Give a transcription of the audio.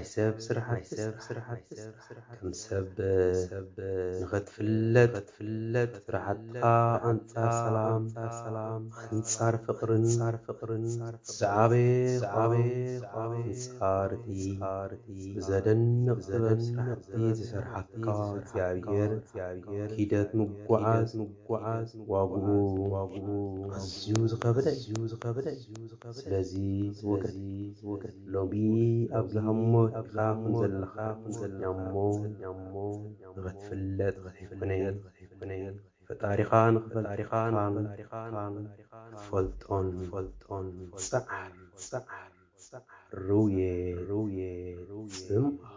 ናይ ሰብ ስራሕቲ ከም ሰብ ንኽትፍለጥ ስራሕትኻ ኣንጻር ሰላም ኣንጻር ፍቕርን ዝዓበየ ኣንጻር ብዘደንቕ ጥበብ ስራሕቲ ዝሰርሓካ እግዚኣብሔር ኪደት ምጉዓዝ ዋግኡ ኣዝዩ ዝኸበደ እዩ። ስለዚ ወገን ሎሚ ኣብዚ ሃሞትካ ዘለኻ እሞ ንኽትፍለጥ ኣይኮነይ ፈጣሪኻ ንኽፈልጠካን ክትፈልጦን ጸዓር ርውየ ስምዓ